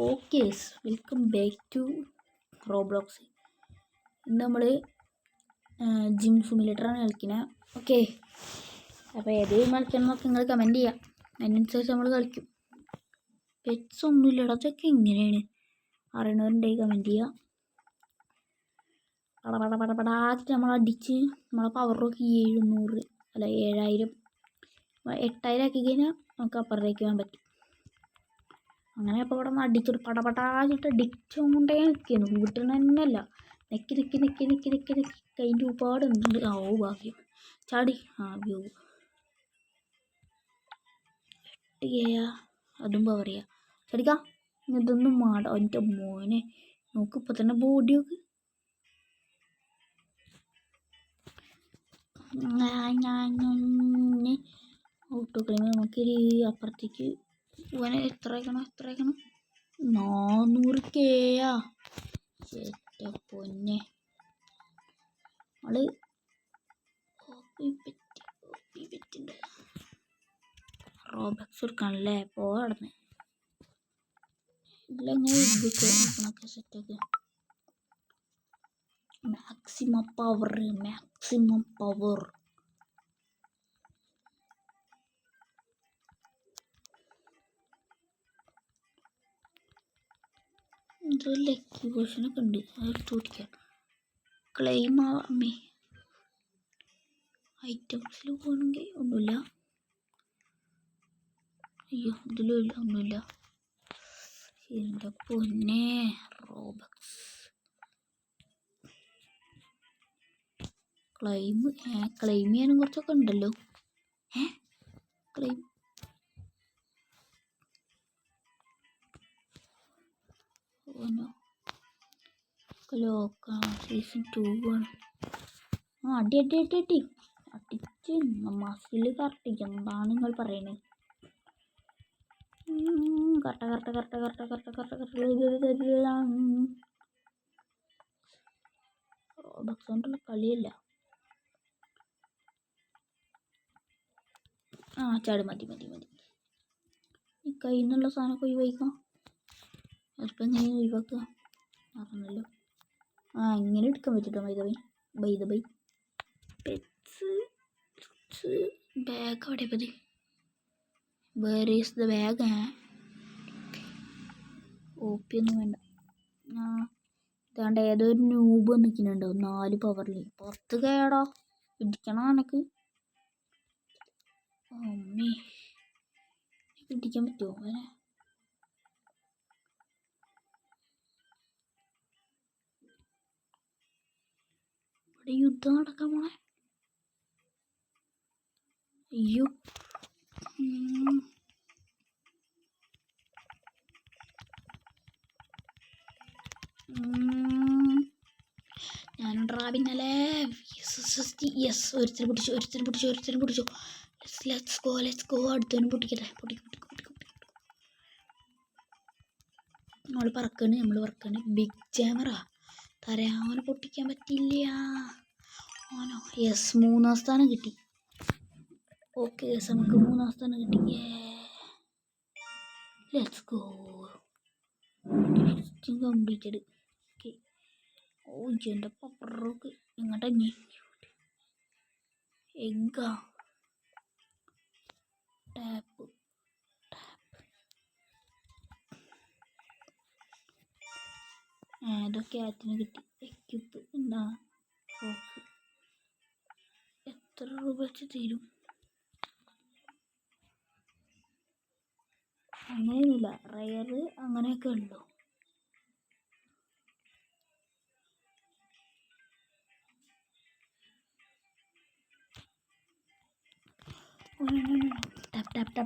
Okay, welcome back to Roblox. ഇന്ന് നമ്മൾ gym സിമുലേറ്ററാണ് കളിക്കുന്നത്. ഓക്കെ, അപ്പോൾ ഏത് ഗെയിം കളിക്കണം എന്നൊക്കെ നിങ്ങൾ കമൻറ്റ് ചെയ്യാം. അതിനനുസരിച്ച് നമ്മൾ കളിക്കും. പെറ്റ്സ് ഒന്നുമില്ലടാ, അതൊക്കെ എങ്ങനെയാണ് അറിയണവരുണ്ടെങ്കിൽ കമൻറ്റ് ചെയ്യുക. പടപടാറ്റ് നമ്മൾ അടിച്ച് നമ്മളെ പവറൊക്കെ 700 അല്ല 7000 8000 ആക്കി കഴിഞ്ഞാൽ നമുക്ക് അപ്പുറത്തേക്ക് പോകാൻ പറ്റും. അങ്ങനെ അപ്പോൾ ഇവിടെ നിന്ന് അടിച്ചൊരു പടപടാച്ചിട്ട് അടിച്ചും കൊണ്ടേ നിൽക്കുന്നു. വീട്ടിൽ തന്നെയല്ല, നെക്കി കൈൻ്റെ ഒരുപാട് ഉണ്ട്. ഓ ഭാഗ്യം ചാടി വ്യൂ 8K അതും പറയാ ചടിക്കാം. ഇതൊന്നും മാട എൻ്റെ മോനെ നോക്ക്, ഇപ്പം തന്നെ ബോഡി നോക്ക്. ഔട്ടോ കളിയുമ്പോൾ നമുക്കൊരു അപ്പുറത്തേക്ക് ഇവനെ എത്ര അയക്കണം 400K പൊന്നെ. നമ്മള് പറ്റുണ്ട് റോബക്സ് എടുക്കാണല്ലേ. പോകടന്ന് ഇതിലെങ്ങനെ നോക്കണൊക്കെ സെറ്റൊക്കെ മാക്സിമം പവർ ഇത് ലക്കി വേർഷനൊക്കെ ഉണ്ട്. അതെടുത്ത് ഓടിക്കാം. ക്ലെയിം ആവാമേ ഐറ്റംസിൽ പോകണമെങ്കിൽ ഒന്നുമില്ല. അയ്യോ ഇതിലും ഇല്ല, ഒന്നുമില്ല. എൻ്റെ പൊന്നെ റോബക്സ് ക്ലെയിം ചെയ്യാനും കുറച്ചൊക്കെ ഉണ്ടല്ലോ. ക്ലെയിം സീസൺ 2 ആണ്. അടിച്ച് മസിൽ കറക്റ്റിക്കും. എന്താണ് നിങ്ങൾ പറയുന്നത്? കറക്റ്റ് റോബക്സ് കൊണ്ടുള്ള കളിയല്ല. ചാട് മതി. ഈ കയ്യിൽ നിന്നുള്ള സാധനമൊക്കെ ഒഴിവാക്കാം. അതിപ്പോൾ എങ്ങനെ ഒഴിവാക്കുക അറിഞ്ഞല്ലോ. ഇങ്ങനെ എടുക്കാൻ പറ്റിട്ടോ. ബൈ പെറ്റ്സ് ബാഗ് അവിടെ പതി. Where is the bag? ഒന്നും വേണ്ട. ഇതാണ്ട് ഏതൊരു ന്യൂബ് നിൽക്കുന്നുണ്ടോ 4 പവറിൽ. പുറത്ത് കേടോ ഇടിക്കണം എനക്ക്. അമ്മേ ഇടിക്കാൻ പറ്റുമോ അങ്ങനെ? ഇവിടെ യുദ്ധം നടക്കാൻ പോണേ. അയ്യോ ഞാനുണ്ടാ പിന്നല്ലേ. യെസ് ഒരുത്തരം പിടിച്ചു. ലെറ്റ്സ് ഗോ അടുത്തവനും പൊട്ടിക്കട്ടെ. നമ്മൾ പറക്കണ് ബിഗ് ജാമറാ. തരാവനെ പൊട്ടിക്കാൻ പറ്റില്ല. ഓനോ യെസ് 3ാം സ്ഥാനം കിട്ടി. ഓക്കെ യെസ് നമുക്ക് 3ാം സ്ഥാനം കിട്ടി. Let's go completed. ഓക്കെ എൻ്റെ പപ്പറൊക്കെ എങ്ങോട്ടാ നീ എഗ്ഗാ ടാപ്പ് ഇതൊക്കെ ആറ്റിന് കിട്ടി. എക്യുപ്പ് എന്താ എത്ര രൂപ വെച്ച് തീരും? അങ്ങനെയൊന്നുമില്ല, റയർ അങ്ങനെയൊക്കെ ഉണ്ടോ?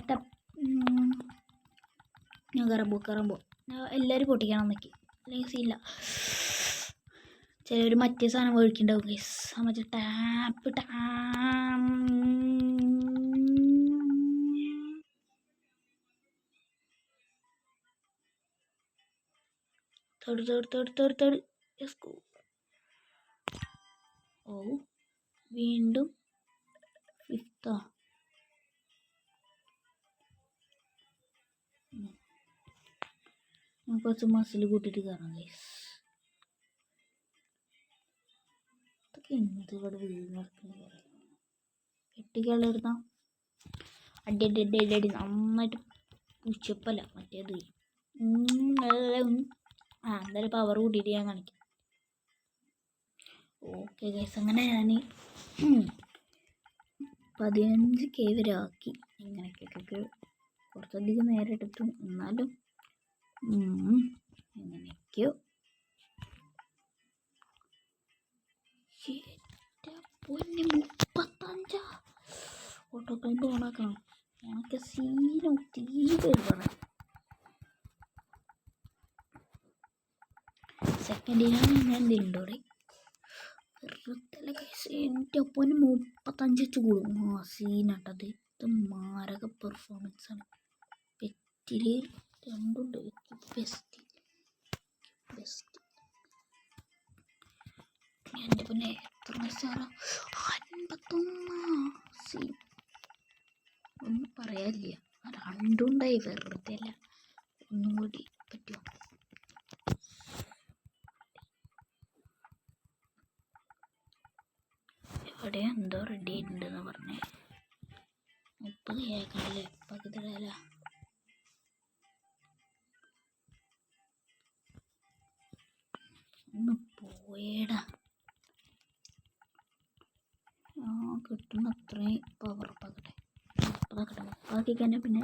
ടപ്പ് ഞാൻ കയറാൻ എല്ലാവരും പൊട്ടിക്കണം എന്നൊക്കെ, അല്ലെങ്കിൽ സീല്ല. ചിലർ മറ്റേ സാധനം മേടിക്കണ്ടാവും ഗൈസ്. മറ്റേ ടാപ്പ് തേർഡ് വീണ്ടും 5th. നമുക്ക് കുറച്ച് മസിൽ കൂട്ടിയിട്ട് കയറാം ഗൈസ്. ഇതൊക്കെ എന്ത് ഇവിടെ വീട് നടക്കുന്നത് കെട്ടിക്കളെടുത്താൽ അടി അടി അടി അടി അടി നന്നായിട്ട് ഉച്ചപ്പല്ല മറ്റേത് എന്തായാലും പവർ കൂട്ടിയിട്ട് ഞാൻ കാണിക്കാം. ഓക്കെ ഗൈസ്, അങ്ങനെ ഞാൻ 15K വരെ ആക്കി. ഇങ്ങനെയൊക്കെ കുറച്ചധികം നേരം എടുത്തു, എന്നാലും എങ്ങനെയൊക്കെയോ. പൊന്നെ 35 ഓട്ടോ കൗണ്ട് ഓണാക്കണം. ഓണൊക്കെ സീനോ തീരെ പറ സെക്കൻഡിനാണ് ഞാൻ എന്തെങ്കിലും ഇവിടെ വെറുതെ കൈസ്. എൻ്റെ ഒപ്പം 35 വെച്ച് കൂടും. സീനാട്ടത്. ഇത് മാരക പെർഫോമൻസ് ആണ്. പെറ്റിൽ രണ്ടുണ്ട്. ബെസ്റ്റ് എൻ്റെ പിന്നെ എത്ര വയസ്സാറാ 51 സീൻ ഒന്നും പറയാനില്ല. രണ്ടുണ്ടായി വെറുതെ അല്ല. ഒന്നും കൂടി പറ്റുമോ? ഇവിടെ എന്തോ റെഡി ആയിട്ടുണ്ടെന്ന് പറഞ്ഞേ. 30 കേൾക്കണല്ലേ പകുതിടല. ഒന്ന് പോയേടാ. കിട്ടുന്ന അത്രയും പവർ ഉറപ്പാക്കട്ടെ. 30 ആക്കി കഴിഞ്ഞാൽ പിന്നെ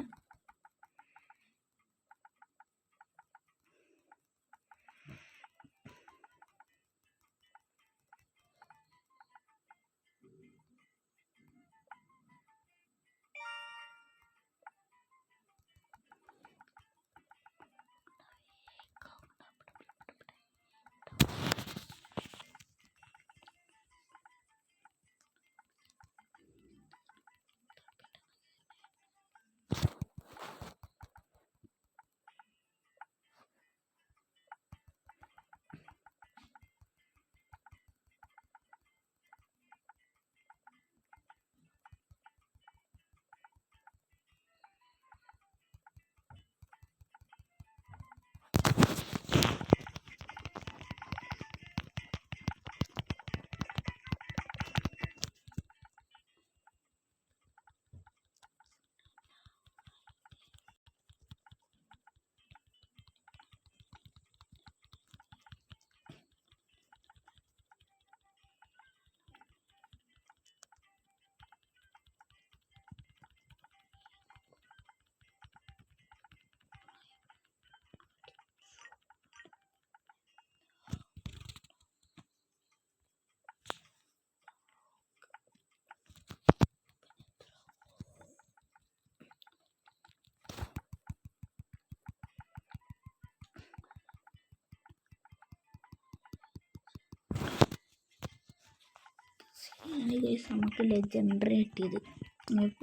നമുക്ക് ലെജൻഡറി കിട്ടിയത്.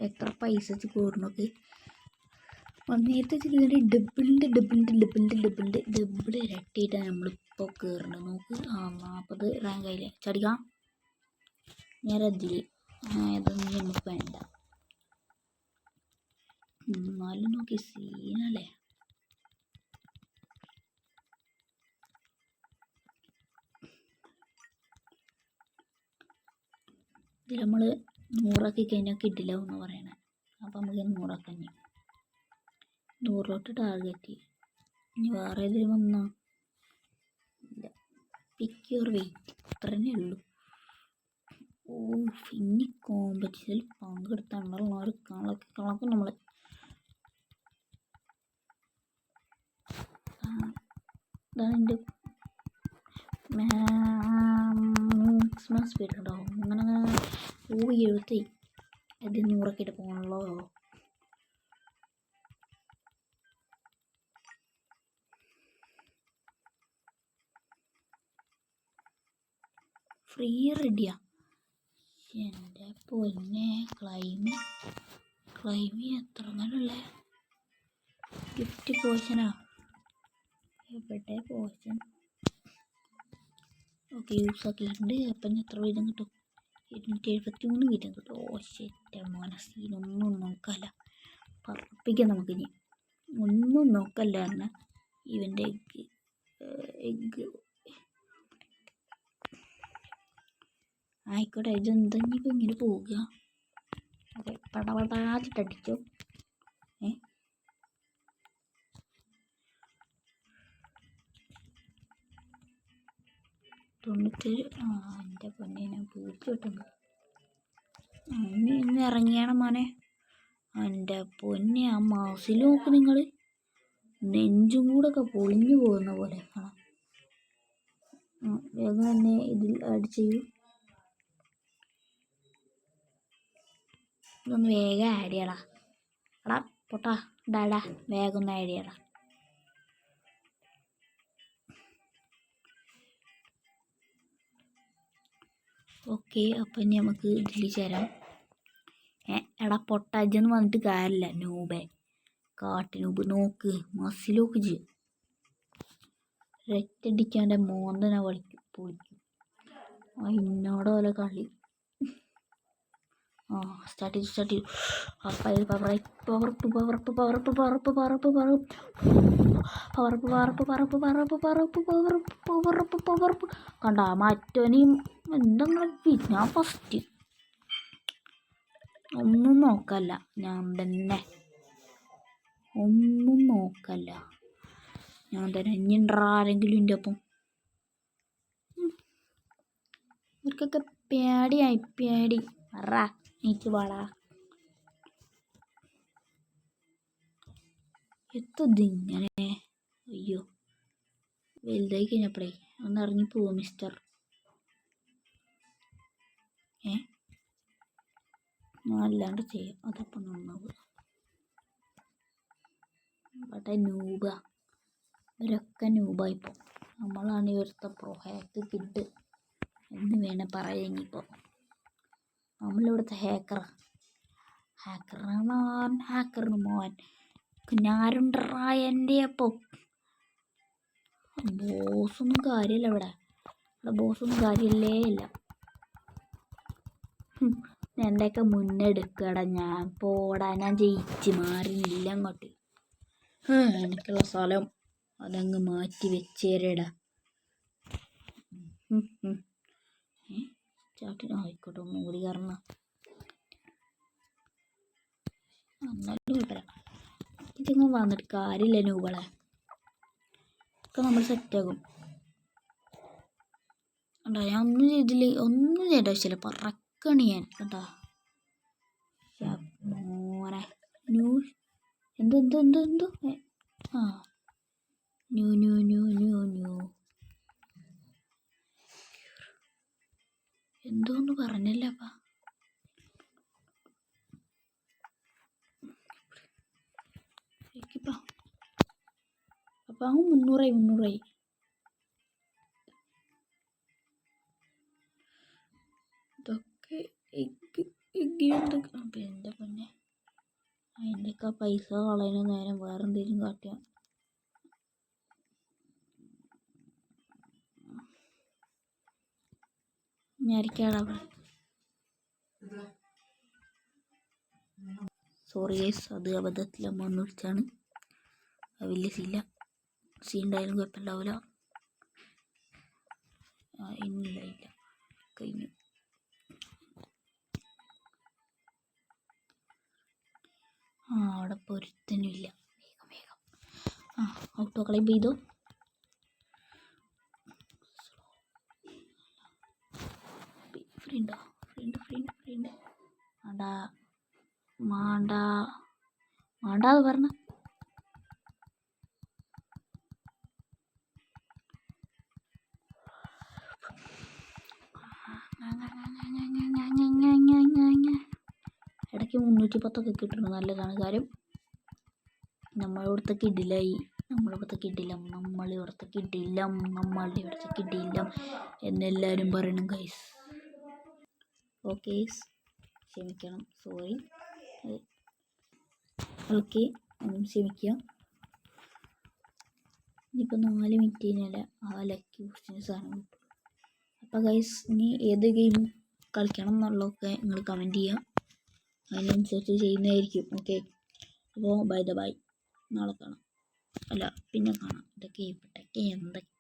എത്ര പൈസ വെച്ച് കൂടുന്നൊക്കെ നേരത്തെ ചെയ്തിട്ട് ഡബിൾ ഇരട്ടിയിട്ടാണ് നമ്മളിപ്പോൾ കയറുന്നത്. നോക്ക് 40 റാങ്ക് ആയില്ലേ. ചടിക്കാം ഞാൻ അജില്. ഇതൊന്നും നമുക്ക് വേണ്ട. എന്നാലും നോക്കി സീനല്ലേ. ഇതിൽ നമ്മൾ 100 കഴിഞ്ഞാൽ കിട്ടില്ല എന്ന് പറയണേ. അപ്പം നമുക്ക് 100 തന്നെ 100 ടാർഗറ്റ്. ഇനി വേറെ ഏതെങ്കിലും വന്നോ ഇല്ല. പിക്ക് യുവർ വെയിറ്റ് അത്രേ ഉള്ളൂ. ഇനി കോമ്പറ്റീഷനിൽ പങ്കെടുത്താണല്ലോ കണക്ക് നമ്മൾ ഇതാണ് എൻ്റെ മാക്സിമം സ്പീഡ് ഉണ്ടാവും. അങ്ങനെ 70 അത് 100 ഇട്ട് പോകണല്ലോ. ഫ്രീ റെഡിയാ. എൻ്റെ പൊന്നെ ക്ലൈമി എത്ര അങ്ങനെയുള്ളേ. ഗിഫ്റ്റ് പോഷനാ എവിടെ പോഷൻ. ഓക്കെ യൂസ് ആക്കിയിട്ടുണ്ട്. അപ്പം എത്ര വീതം കിട്ടും? 273 വീതം കിട്ടും. ശരി മനസ്സിനൊന്നും നോക്കാല്ല. പറപ്പിക്കാം നമുക്കിനി. ഒന്നും നോക്കല്ല പറഞ്ഞാൽ ഇവൻ്റെ എഗ്ഗ് ആയിക്കോട്ടെ. ഇതെന്താ ഇനിയിപ്പോൾ ഇങ്ങനെ പോവുക? അതെ, പടപടാച്ചിട്ടടിച്ചോ. 97. എൻ്റെ പൊന്നെ, ഞാൻ പൂച്ച കിട്ടുന്നു. ഇന്ന് ഇറങ്ങിയാണ് മോനെ. എൻ്റെ പൊന്നെ, ആ മാസിൽ നോക്ക് നിങ്ങൾ, നെഞ്ചും കൂടൊക്കെ പൊളിഞ്ഞു പോകുന്ന പോലെ കാണാം. വേഗം തന്നെ ഇതിൽ ആഡ് ചെയ്യൂ. ഇതൊന്ന് വേഗം ആഡ് ചെയ്യടാ. എടാ പൊട്ടാ, ഡാടാ വേഗം ഒന്ന് ആഡ് ചെയ്യടാ. ഓക്കെ, അപ്പം ഇനി നമുക്ക് ഇതിൽ ചേരാം. എടാ പൊട്ടാജെന്ന് വന്നിട്ട് കാര്യമില്ല, നൂബേ കാട്ടിനൂബ്. നോക്ക് മസിലോക്ക് ചെയ്യും. രറ്റടിക്കാൻ്റെ മോന്തനെ പൊളിക്കും. ഇന്നോട് പോലെ കളി. സ്റ്റാർട്ട് ചെയ്തു. കണ്ട മറ്റോനെയും എന്തെങ്കിലും. ഞാൻ ഫസ്റ്റ് ഒന്നും നോക്കല്ല, ഞാൻ തന്നെ ഇനിയുണ്ടാ ആരെങ്കിലും എൻ്റെ ഒപ്പം. ഇവർക്കൊക്കെ പേടി. അറാ നീച്ച് പാടാ. എത്തതിങ്ങനെ. അയ്യോ, വലുതായി കഴിഞ്ഞപ്പോഴേ ഒന്ന് ഇറങ്ങിപ്പോവോ മിസ്റ്റർ? ഞാൻ അല്ലാണ്ട് ചെയ്യാം, അതപ്പം നന്നാവുക. ഇവിടെ നൂബ, ഇവരൊക്കെ നൂബായിപ്പോൾ. നമ്മളാണ് ഇവിടുത്തെ പ്രോ ഹാക്ക് കിഡ് എന്ന് വേണേൽ പറയാം. ഇനിയിപ്പോൾ നമ്മളിവിടുത്തെ ഹാക്കറിന് മോൻ ഞാനുണ്ടറാ എൻ്റെ അപ്പോൾ. ബോസൊന്നും കാര്യമില്ല ഇവിടെ ബോസൊന്നും കാര്യമില്ലേ ഇല്ല. എൻ്റെയൊക്കെ മുന്നെടുക്കടാ. ഞാൻ പോടാ, ഞാൻ ജയിച്ച് മാറിയില്ല അങ്ങോട്ട്. എനിക്കുള്ള സ്ഥലം അതങ്ങ് മാറ്റി വെച്ചേരടാ. ആയിക്കോട്ടെ, ഒന്നും കൂടി കയറണം. എന്നാലും കുഴപ്പമില്ല. ഇതങ്ങ് വന്നിട്ട് കാര്യമില്ല നൂബളെ. ഒക്കെ നമ്മൾ സെറ്റാകും. കണ്ടോ, ഞാൻ ഒന്നും ചെയ്യേണ്ട ആവശ്യമില്ല. പറക്കണി ഞാൻ കേട്ടോ മോനെ. എന്തോ എന്തോന്ന് പറഞ്ഞല്ലപ്പാ. അപ്പം 300 ഇതൊക്കെ എന്തൊക്കെ. അപ്പം എൻ്റെ പൊന്നെ, അതിൻ്റെയൊക്കെ പൈസ കളയുന്ന നേരം വേറെ എന്തെങ്കിലും കാട്ടിയാൽ. ഞാനിരിക്കാടാ. സോറി ഗൈസ്, അത് അബദ്ധത്തിൽ അമ്മ ഒന്ന് വിളിച്ചാണ്. വലിയ സീൻ ഉണ്ടായാലും കുഴപ്പമുണ്ടാവില്ല. ഇല്ല കഴിഞ്ഞു. അവിടെ പൊരുത്തനുമില്ല. വേഗം ഔട്ടോ കളയും ചെയ്തോ. ഫ്രീണ്ട് മാണ്ടാ പറഞ്ഞ. ഇടയ്ക്ക് 310 കിട്ടുന്നു, നല്ലതാണ് കാര്യം. നമ്മളിവിടുത്തെ കിടിലം എന്നെല്ലാവരും പറയണം ഗൈസ്. ഓക്കെ ക്ഷമിക്കണം, സോറി. ഓക്കെ ക്ഷമിക്കുക. ഇനിയിപ്പോൾ 4 മിനിറ്റ് കഴിഞ്ഞാൽ ആ ലക്കി ക്വസ്റ്റ്യൻ സാധനം കിട്ടും. അപ്പോൾ ഗൈസ്, ഇനി ഏത് ഗെയിം കളിക്കണം എന്നുള്ളതൊക്കെ നിങ്ങൾ കമൻറ്റ് ചെയ്യുക, അതിനനുസരിച്ച് ചെയ്യുന്നതായിരിക്കും. ഓക്കെ, അപ്പോൾ ബൈ. നാളെ കാണാം, പിന്നെ കാണാം. അവിടെയൊക്കെ ഇവിടെയൊക്കെ എന്തൊക്കെ